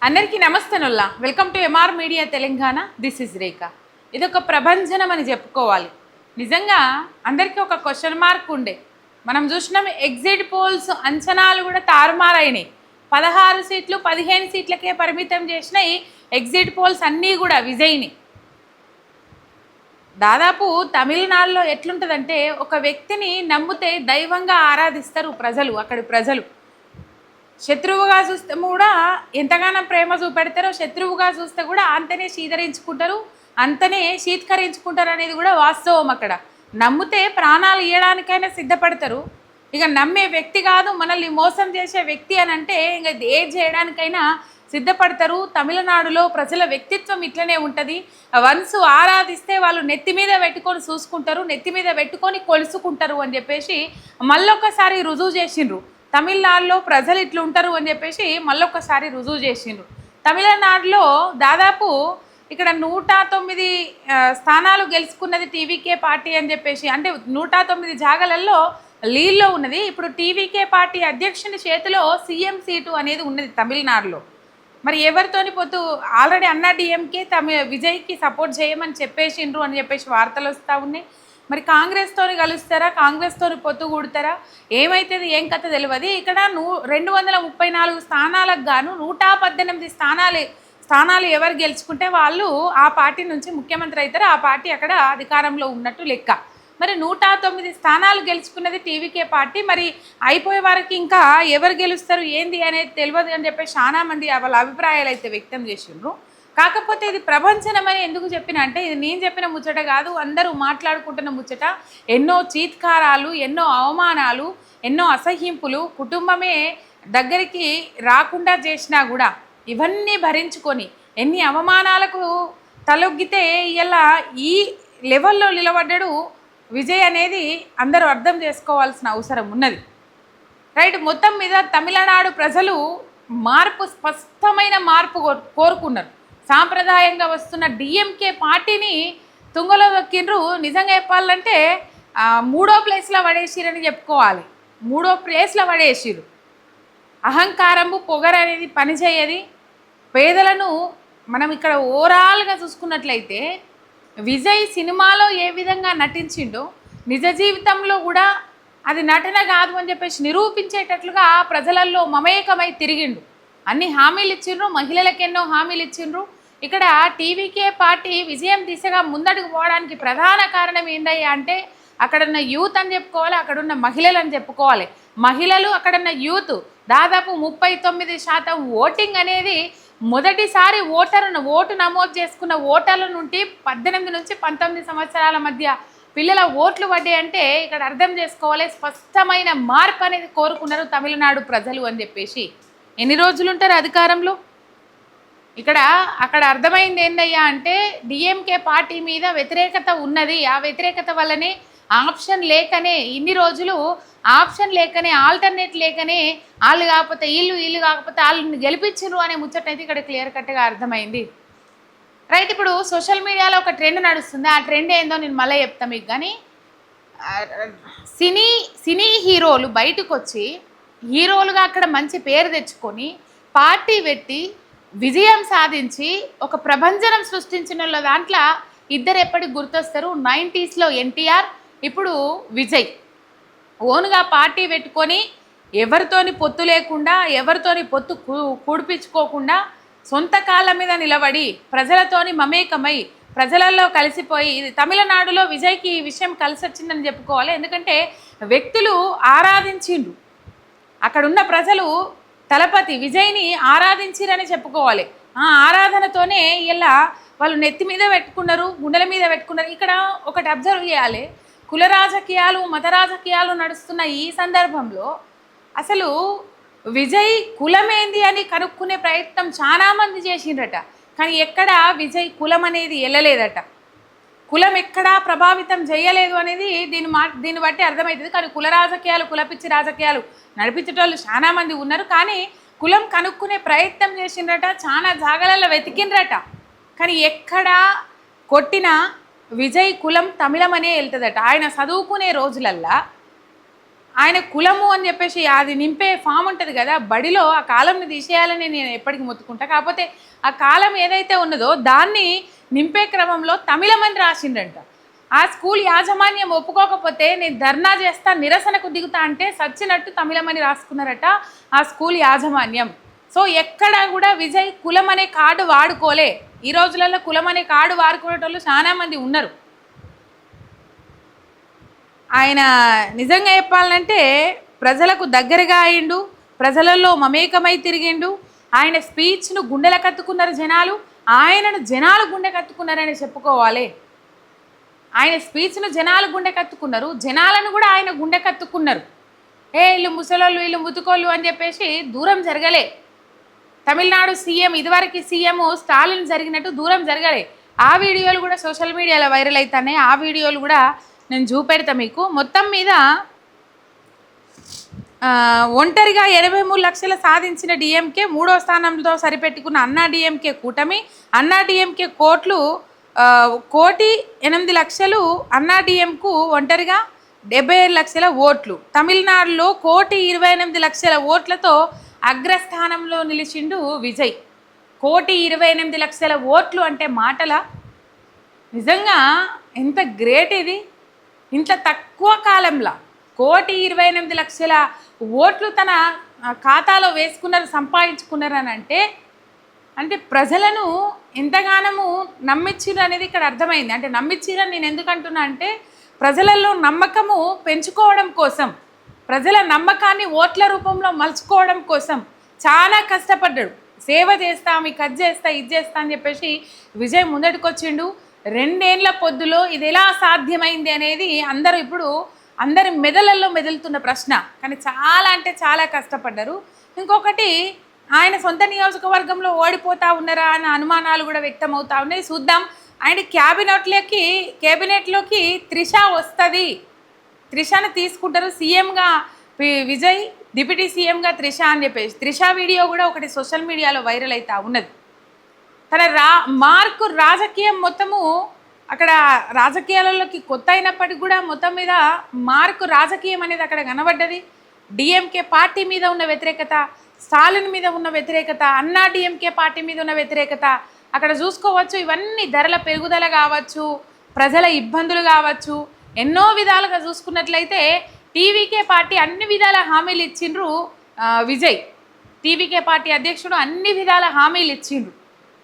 అందరికీ నమస్తేనుల్లా welcome to MR media Telangana. This is Rekha. ఇది ఒక ప్రభంజనం అని చెప్పుకోవాలి. నిజంగా అందరికీ ఒక క్వశ్చన్ మార్క్ ఉండే. మనం చూసినాం ఎగ్జిట్ పోల్స్ అంచనాలు కూడా తారుమారైనాయి. 16 సీట్లు 15 సీట్లకే పరిమితం చేసినాయి ఎగ్జిట్ పోల్స్ అన్నీ కూడా విజయ్ని. దాదాపు తమిళనాడులో ఎట్లుంటుందంటే ఒక వ్యక్తిని నమ్మితే దైవంగా ఆరాధిస్తారు ప్రజలు. అక్కడి ప్రజలు శత్రువుగా చూస్తే కూడా ఎంతగానో ప్రేమ చూపెడతారో, శత్రువుగా చూస్తే కూడా అంతనే శీతరించుకుంటారు, అంతనే శీతకరించుకుంటారు అనేది కూడా వాస్తవం. అక్కడ నమ్మితే ప్రాణాలు ఇవ్వడానికైనా సిద్ధపడతారు. ఇక నమ్మే వ్యక్తి కాదు, మనల్ని మోసం చేసే వ్యక్తి అని అంటే ఇంకా ఏది చేయడానికైనా సిద్ధపడతారు. తమిళనాడులో ప్రజల వ్యక్తిత్వం ఇట్లనే ఉంటుంది. వన్స్ ఆరాధిస్తే వాళ్ళు నెత్తి మీద పెట్టుకొని చూసుకుంటారు, నెత్తి మీద పెట్టుకొని కొలుసుకుంటారు అని చెప్పేసి మళ్ళొక్కసారి రుజువు చేసిండ్రు. తమిళనాడులో ప్రజలు ఇట్లా ఉంటారు అని చెప్పేసి మళ్ళొక్కసారి రుజువు చేసిండ్రు. తమిళనాడులో దాదాపు ఇక్కడ 109 స్థానాలు గెలుచుకున్నది టీవీకే పార్టీ అని చెప్పేసి, అంటే 109 జాగాలలో లీడ్లో ఉన్నది. ఇప్పుడు టీవీకే పార్టీ అధ్యక్షుని చేతిలో సీఎం సీటు అనేది ఉన్నది తమిళనాడులో. మరి ఎవరితోని పొత్తు? ఆల్రెడీ అన్నా డిఎంకే విజయ్కి సపోర్ట్ చేయమని చెప్పేసిండ్రు అని చెప్పేసి వార్తలు వస్తూ ఉన్నాయి. మరి కాంగ్రెస్తోని కలుస్తారా, కాంగ్రెస్తోని పొత్తు కూడతారా, ఏమవుతుంది ఏం కథ తెలియదు. ఇక్కడ 234 స్థానాలకు గాను 118 స్థానాలు ఎవరు గెలుచుకుంటే వాళ్ళు ఆ పార్టీ నుంచి ముఖ్యమంత్రి అవుతారు. ఆ పార్టీ అక్కడ అధికారంలో ఉన్నట్టు లెక్క. మరి 109 స్థానాలు గెలుచుకున్నది టీవీకే పార్టీ. మరి అయిపోయే వారికి ఇంకా ఎవరు గెలుస్తారు ఏంది అనేది తెలియదు అని చెప్పి చాలామంది వాళ్ళ అభిప్రాయాలు అయితే వ్యక్తం చేసిండ్రు. కాకపోతే ఇది ప్రభంజనమని ఎందుకు చెప్పిన అంటే, ఇది నేను చెప్పిన ముచ్చట కాదు, అందరూ మాట్లాడుకుంటున్న ముచ్చట. ఎన్నో చీత్కారాలు, ఎన్నో అవమానాలు, ఎన్నో అసహ్యింపులు, కుటుంబమే దగ్గరికి రాకుండా చేసినా కూడా ఇవన్నీ భరించుకొని ఎన్ని అవమానాలకు తలొగ్గితే ఇలా ఈ లెవెల్లో నిలబడ్డాడు విజయ్ అనేది అందరూ అర్థం చేసుకోవాల్సిన అవసరం ఉన్నది. రైట్. మొత్తం మీద తమిళనాడు ప్రజలు స్పష్టమైన మార్పు కోరుకున్నారు. సాంప్రదాయంగా వస్తున్న డిఎంకే పార్టీని తుంగలో దొక్కిండ్రు. నిజంగా చెప్పాలంటే 3వ ప్లేస్లో పడేసిరని చెప్పుకోవాలి. 3వ ప్లేస్లో పడేసిరు. అహంకారము పొగరు అనేది పనిచేయది. పేదలను మనం ఇక్కడ ఓవరాల్గా చూసుకున్నట్లయితే విజయ్ సినిమాలో ఏ విధంగా నటించిండో నిజ జీవితంలో కూడా అది నటన కాదు అని చెప్పేసి నిరూపించేటట్లుగా ప్రజలల్లో మమేకమై తిరిగిండు. అన్ని హామీలు ఇచ్చిండ్రు, మహిళలకు ఎన్నో హామీలు ఇచ్చిండ్రు. ఇక్కడ టీవీకే పార్టీ విజయం దిశగా ముందడుగు పోవడానికి ప్రధాన కారణం ఏందయ్యా అంటే అక్కడున్న యూత్ అని చెప్పుకోవాలి, అక్కడున్న మహిళలు అని చెప్పుకోవాలి. మహిళలు, అక్కడున్న యూత్ దాదాపు 39% ఓటింగ్ అనేది మొదటిసారి ఓటు నమోదు చేసుకున్న ఓటర్ల నుండి 18 నుంచి 19 సంవత్సరాల మధ్య పిల్లల ఓట్లు పడ్డాయి అంటే ఇక్కడ అర్థం చేసుకోవాలి. స్పష్టమైన మార్పు అనేది కోరుకున్నారు తమిళనాడు ప్రజలు అని చెప్పేసి. ఎన్ని రోజులు ఉంటారు అధికారంలో? అక్కడ అర్థమైంది ఏందయ్యా అంటే డిఎంకే పార్టీ మీద వ్యతిరేకత ఉన్నది. ఆ వ్యతిరేకత వల్లనే ఆప్షన్ లేకనే ఇన్ని రోజులు ఆల్టర్నేట్ లేకనే వాళ్ళు కాకపోతే వీళ్ళు కాకపోతే వాళ్ళని గెలిపించరు అనే ముచ్చటైతే ఇక్కడ క్లియర్ కట్గా అర్థమైంది. రైట్. ఇప్పుడు సోషల్ మీడియాలో ఒక ట్రెండ్ నడుస్తుంది. ఆ ట్రెండ్ ఏందో నేను మళ్ళీ చెప్తాను మీకు. కానీ సినీ హీరోలు బయటకు వచ్చి హీరోలుగా అక్కడ మంచి పేరు తెచ్చుకొని పార్టీ పెట్టి విజయం సాధించి ఒక ప్రభంజనం సృష్టించిన దాంట్లో ఇద్దరు ఎప్పటికి గుర్తొస్తారు. 90sలో ఎన్టీఆర్, ఇప్పుడు విజయ్. ఓన్గా పార్టీ పెట్టుకొని ఎవరితోని పొత్తు లేకుండా, ఎవరితోని పొత్తు కూడిపించుకోకుండా సొంత కాళ్ళ మీద నిలబడి ప్రజలతోని మమేకమై ప్రజలలో కలిసిపోయి, ఇది తమిళనాడులో విజయ్కి ఈ విషయం కలిసి వచ్చిందని చెప్పుకోవాలి. ఎందుకంటే వ్యక్తులు ఆరాధించిండ్రు. అక్కడున్న ప్రజలు తలపతి విజయ్ని ఆరాధించిరని చెప్పుకోవాలి. ఆ ఆరాధనతోనే ఇలా వాళ్ళు నెత్తి మీద పెట్టుకున్నారు, గుండెల మీద పెట్టుకున్నారు. ఇక్కడ ఒకటి అబ్జర్వ్ చేయాలి. కుల రాజకీయాలు, మత రాజకీయాలు నడుస్తున్న ఈ సందర్భంలో అసలు విజయ్ కులమేంది అని కనుక్కునే ప్రయత్నం చాలామంది చేసిండ్రట. కానీ ఎక్కడ విజయ్ కులం అనేది వెళ్ళలేదట. కులం ఎక్కడా ప్రభావితం చేయలేదు అనేది దీన్ని బట్టి అర్థమవుతుంది. కానీ కుల రాజకీయాలు, కులపిచ్చి రాజకీయాలు నడిపించేటోళ్ళు చాలామంది ఉన్నారు. కానీ కులం కనుక్కునే ప్రయత్నం చేసిండ్రట, చాలా జాగాలలో వెతికిండ్రట. కానీ ఎక్కడా కొట్టిన విజయ్ కులం తమిళం అనే వెళ్తుందట. ఆయన చదువుకునే రోజులల్లా ఆయన కులము అని చెప్పేసి అది నింపే ఫామ్ ఉంటుంది కదా బడిలో, ఆ కాలంని తీసేయాలని నేను ఎప్పటికీ మొత్తుకుంటా. కాకపోతే ఆ కాలం ఏదైతే ఉన్నదో దాన్ని నింపే క్రమంలో తమిళమని రాసిండంట. ఆ స్కూల్ యాజమాన్యం ఒప్పుకోకపోతే నేను ధర్నా చేస్తా, నిరసనకు దిగుతా అంటే సచ్చినట్టు తమిళమని రాసుకున్నారట ఆ స్కూల్ యాజమాన్యం. సో ఎక్కడా కూడా విజయ్ కులం అనే కార్డు వాడుకోలే. ఈ రోజులలో కులం అనే కార్డు వాడుకునేటోళ్ళు చాలామంది ఉన్నారు. ఆయన నిజంగా చెప్పాలంటే ప్రజలకు దగ్గరగా అయిండు, ప్రజలలో మమేకమై తిరిగిండు. ఆయన స్పీచ్ను గుండెల కత్తుకున్నారు జనాలు, ఆయనను జనాలు గుండె కత్తుకున్నారని చెప్పుకోవాలి. ఆయన స్పీచ్ను జనాలు గుండె కత్తుకున్నారు, జనాలను కూడా ఆయన గుండె కత్తుకున్నారు. వీళ్ళు ముసలోళ్ళు, వీళ్ళు ముతుకోళ్ళు అని చెప్పేసి దూరం జరగలే. తమిళనాడు సీఎం ఇదివరకు సీఎం స్టాలిన్ జరిగినట్టు దూరం జరగలే. ఆ వీడియోలు కూడా సోషల్ మీడియాలో వైరల్ అవుతున్నాయి. ఆ వీడియోలు కూడా నేను చూపెడతా మీకు. మొత్తం మీద ఒంటరిగా 83 లక్షలు సాధించిన డిఎంకే, 3వ స్థానంలో సరిపెట్టుకున్న అన్నా డిఎంకే కూటమి. అన్నా డిఎంకే కోట్లు 1,08,00,000, అన్నా డిఎంకు ఒంటరిగా 75 లక్షల ఓట్లు. తమిళనాడులో 1,28,00,000 ఓట్లతో అగ్రస్థానంలో నిలిచిండు విజయ్. 1,28,00,000 ఓట్లు అంటే మాటల? నిజంగా ఎంత గ్రేట్ ఇది! ఇంత తక్కువ కాలంలో 1,28,00,000 ఓట్లు తన ఖాతాలో వేసుకున్నారు, సంపాదించుకున్నారు అని అంటే ప్రజలను ఎంతగానము నమ్మించిరు అనేది ఇక్కడ అర్థమైంది. అంటే నమ్మించిరని నేను ఎందుకు అంటున్నా అంటే ప్రజలలో నమ్మకము పెంచుకోవడం కోసం, ప్రజల నమ్మకాన్ని ఓట్ల రూపంలో మలుచుకోవడం కోసం చాలా కష్టపడ్డాడు. సేవ చేస్తా, మీకు అది చేస్తా, ఇది చేస్తా అని చెప్పేసి విజయ్ ముందటికొచ్చిండు. 2 ఏళ్ల పొద్దులో ఇది ఎలా సాధ్యమైంది అనేది అందరి మెదళ్ళల్లో మెదులుతున్న ప్రశ్న. కానీ చాలా అంటే చాలా కష్టపడ్డారు. ఇంకొకటి, ఆయన సొంత నియోజకవర్గంలో ఓడిపోతా ఉన్నారా అన్న అనుమానాలు కూడా వ్యక్తమవుతా ఉన్నాయి. చూద్దాం. ఆయన క్యాబినెట్లోకి త్రిష వస్తుంది, త్రిషను తీసుకుంటారు సీఎంగా విజయ్, డిప్యూటీ సీఎంగా త్రిష అని చెప్పేసి. త్రిష వీడియో కూడా ఒకటి సోషల్ మీడియాలో వైరల్ అవుతా ఉన్నది. తన మార్కు రాజకీయం మొత్తము అక్కడ రాజకీయాలలోకి కొత్త అయినప్పటికీ కూడా మొత్తం మీద మార్కు రాజకీయం అనేది అక్కడ కనబడ్డది. డిఎంకే పార్టీ మీద ఉన్న వ్యతిరేకత, స్టాలిన్ మీద ఉన్న వ్యతిరేకత, అన్నా డిఎంకే పార్టీ మీద ఉన్న వ్యతిరేకత అక్కడ చూసుకోవచ్చు. ఇవన్నీ ధరల పెరుగుదల కావచ్చు, ప్రజల ఇబ్బందులు కావచ్చు, ఎన్నో విధాలుగా చూసుకున్నట్లయితే టీవీకే పార్టీ అన్ని విధాల హామీలు ఇచ్చిండ్రు విజయ్. టీవీకే పార్టీ అధ్యక్షుడు అన్ని విధాల హామీలు ఇచ్చిండ్రు.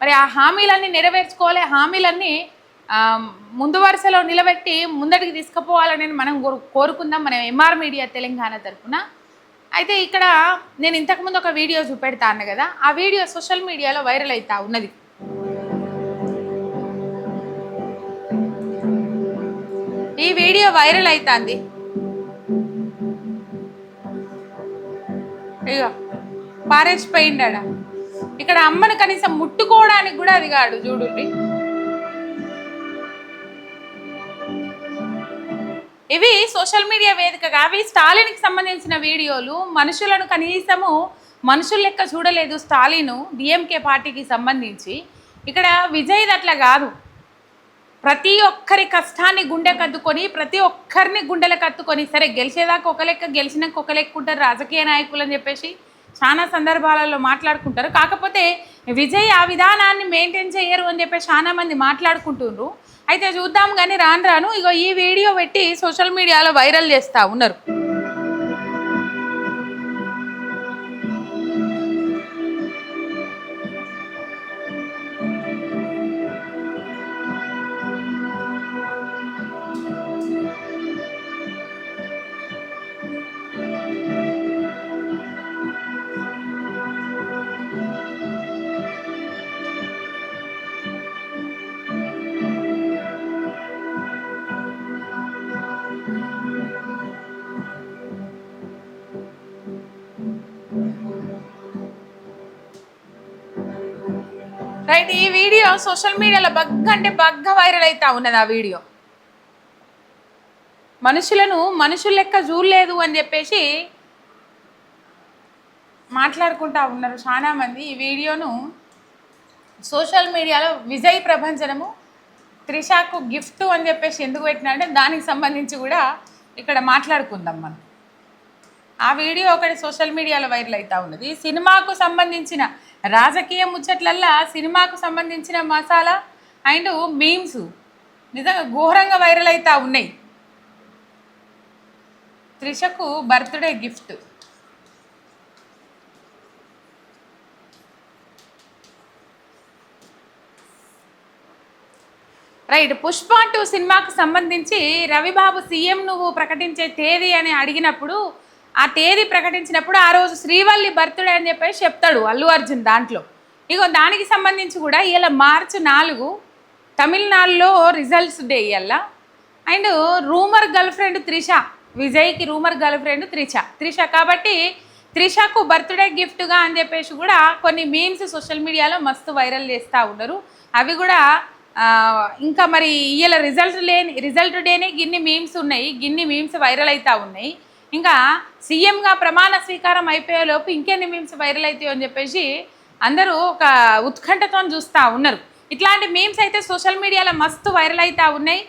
మరి ఆ హామీలన్నీ నెరవేర్చుకోవాలి, హామీలన్నీ ముందు వరుసలో నిలబెట్టి ముందటికి తీసుకుపోవాలని మనం కోరుకుందాం మన ఎంఆర్ మీడియా తెలంగాణ తరఫున. అయితే ఇక్కడ నేను ఇంతకుముందు ఒక వీడియో చూపెడతా అన్న కదా, ఆ వీడియో సోషల్ మీడియాలో వైరల్ అవుతా ఉన్నది. ఈ వీడియో వైరల్ అవుతుంది. ఇక పారేసిపోయిండా. ఇక్కడ అమ్మను కనీసం ముట్టుకోవడానికి కూడా అది కాడు. చూడండి, ఇవి సోషల్ మీడియా వేదికగా అవి స్టాలిన్కి సంబంధించిన వీడియోలు. మనుషులను కనీసము మనుషుల లెక్క చూడలేదు స్టాలిన్ డిఎంకే పార్టీకి సంబంధించి. ఇక్కడ విజయ్ అట్లా కాదు. ప్రతి ఒక్కరి కష్టాన్ని గుండె కత్తుకొని, ప్రతి ఒక్కరిని గుండెలు కత్తుకొని, సరే గెలిచేదాకా ఒక లెక్క, గెలిచినాక ఒక లెక్క ఉంటారు రాజకీయ నాయకులు అని చెప్పేసి చాలా సందర్భాలలో మాట్లాడుకుంటారు. కాకపోతే విజయ్ ఆ విధానాన్ని మెయింటైన్ చేయరు అని చెప్పేసి చాలా మంది మాట్లాడుకుంటున్నారు. అయితే చూద్దాం కానీ రాను ఇగో ఈ వీడియో పెట్టి సోషల్ మీడియాలో వైరల్ చేస్తూ ఉన్నారు. రైట్, ఈ వీడియో సోషల్ మీడియాలో బగ్గ వైరల్ అవుతా ఉన్నది. ఆ వీడియో మనుషుల లెక్క చూడలేదు అని చెప్పేసి మాట్లాడుకుంటా ఉన్నారు చాలామంది. ఈ వీడియోను సోషల్ మీడియాలో విజయ్ ప్రభంజనము త్రిషకు గిఫ్ట్ అని చెప్పేసి ఎందుకు పెట్టినా అంటే దానికి సంబంధించి కూడా ఇక్కడ మాట్లాడుకుందాం మనం. ఆ వీడియో ఒకటి సోషల్ మీడియాలో వైరల్ అవుతా ఉన్నది. సినిమాకు సంబంధించిన రాజకీయ ముచ్చట్లల్లా సినిమాకు సంబంధించిన మసాలా అండ్ మీమ్స్ నిజంగా ఘోరంగా వైరల్ అవుతా ఉన్నాయి. త్రిషకు బర్త్డే గిఫ్ట్. రైట్, పుష్ప 2 సినిమాకు సంబంధించి రవిబాబు సీఎం నువ్వు ప్రకటించే తేదీ అని అడిగినప్పుడు ఆ తేదీ ప్రకటించినప్పుడు ఆ రోజు శ్రీవల్లి బర్త్డే అని చెప్పేసి చెప్తాడు అల్లు అర్జున్ దాంట్లో. ఇగో దానికి సంబంధించి కూడా ఇవాళ మార్చి 4 తమిళనాడులో రిజల్ట్స్ డే ఇవాళ. And rumour girl friend Trisha, విజయ్కి రూమర్ గర్ల్ ఫ్రెండ్ త్రిష కాబట్టి త్రిషకు బర్త్డే గిఫ్ట్గా అని చెప్పేసి కూడా కొన్ని మీమ్స్ సోషల్ మీడియాలో మస్తు వైరల్ చేస్తూ ఉన్నారు. అవి కూడా ఇంకా మరి ఇవాళ రిజల్ట్ డేనే గిన్ని మీమ్స్ ఉన్నాయి, గిన్ని మీమ్స్ వైరల్ అవుతూ ఉన్నాయి. ఇంకా సీఎంగా ప్రమాణ స్వీకారం అయిపోయేలోపు ఇంకెన్ని మీమ్స్ వైరల్ అవుతాయో అని చెప్పేసి అందరూ ఒక ఉత్కంఠతో చూస్తూ ఉన్నారు. ఇట్లాంటి మీమ్స్ అయితే సోషల్ మీడియాలో మస్తు వైరల్ అవుతూ ఉన్నాయి.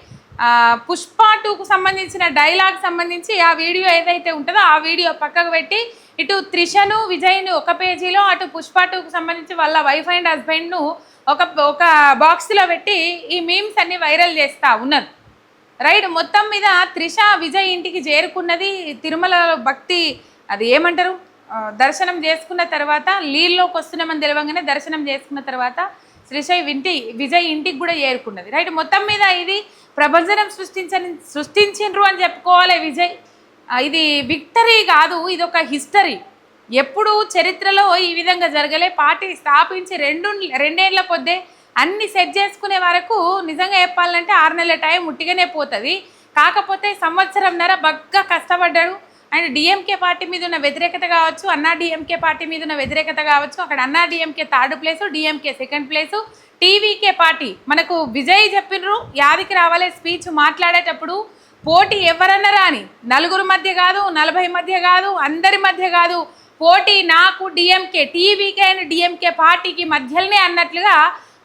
పుష్ప 2కు సంబంధించిన డైలాగ్ సంబంధించి ఆ వీడియో ఏదైతే ఉంటుందో ఆ వీడియో పక్కకు పెట్టి ఇటు త్రిషను విజయ్ను ఒక పేజీలో, అటు పుష్ప 2కు సంబంధించి వాళ్ళ వైఫ్ అండ్ హస్బెండ్ను ఒక బాక్స్లో పెట్టి ఈ మీమ్స్ అన్ని వైరల్ చేస్తూ ఉన్నారు. రైట్, మొత్తం మీద త్రిష విజయ్ ఇంటికి చేరుకున్నది తిరుమల భక్తి అది ఏమంటారు దర్శనం చేసుకున్న తర్వాత లీల్లోకి వస్తున్నామని తెలియగానే దర్శనం చేసుకున్న తర్వాత విజయ్ ఇంటికి కూడా చేరుకున్నది. రైట్, మొత్తం మీద ఇది ప్రభంజనం సృష్టించిండ్రు అని చెప్పుకోవాలి విజయ్. ఇది విక్టరీ కాదు, ఇది ఒక హిస్టరీ. ఎప్పుడు చరిత్రలో ఈ విధంగా జరగలే. పార్టీ స్థాపించి రెండేళ్ల కొద్దే అన్ని సెట్ చేసుకునే వరకు నిజంగా చెప్పాలంటే 6 నెలల టైం ఉట్టిగానే పోతుంది. కాకపోతే సంవత్సరంన్నర బాగా కష్టపడ్డాడు. అండ్ డిఎంకే పార్టీ మీద ఉన్న వ్యతిరేకత కావచ్చు, అన్నా డిఎంకే పార్టీ మీద ఉన్న వ్యతిరేకత కావచ్చు. అక్కడ అన్నా DMK 3rd place, DMK 2nd place, TVK party. మనకు విజయ్ చెప్పినరు యాదికి రావాలే స్పీచ్ మాట్లాడేటప్పుడు పోటీ ఎవరన్నా రాని, 4 మధ్య కాదు, 40 మధ్య కాదు, అందరి మధ్య కాదు, పోటీ నాకు డిఎంకే, టీవీకే అండ్ డిఎంకే పార్టీకి మధ్యలోనే అన్నట్లుగా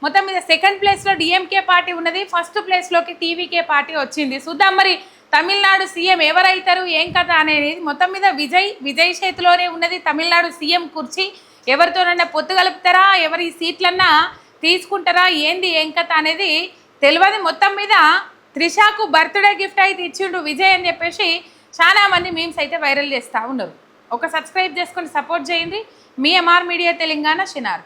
మొత్తం మీద 2nd ప్లేస్లో డిఎంకే పార్టీ ఉన్నది, 1st ప్లేస్లోకి టీవీకే పార్టీ వచ్చింది. చూద్దాం మరి తమిళనాడు సీఎం ఎవరైతారు ఏం కథ అనేది. మొత్తం మీద విజయ్ చేతిలోనే ఉన్నది తమిళనాడు సీఎం కుర్చీ. ఎవరితోనన్నా పొత్తు కలుపుతారా, ఎవరి సీట్లన్నా తీసుకుంటారా, ఏంది ఏం కథ అనేది తెలియదు. మొత్తం మీద త్రిషకు బర్త్డే గిఫ్ట్ అయితే ఇచ్చిండు విజయ్ అని చెప్పేసి చాలా మంది మీమ్స్ అయితే వైరల్ చేస్తూ ఉన్నారు. ఒక సబ్స్క్రైబ్ చేసుకొని సపోర్ట్ చేయండి. మీ ఎంఆర్ మీడియా తెలంగాణ షినార్.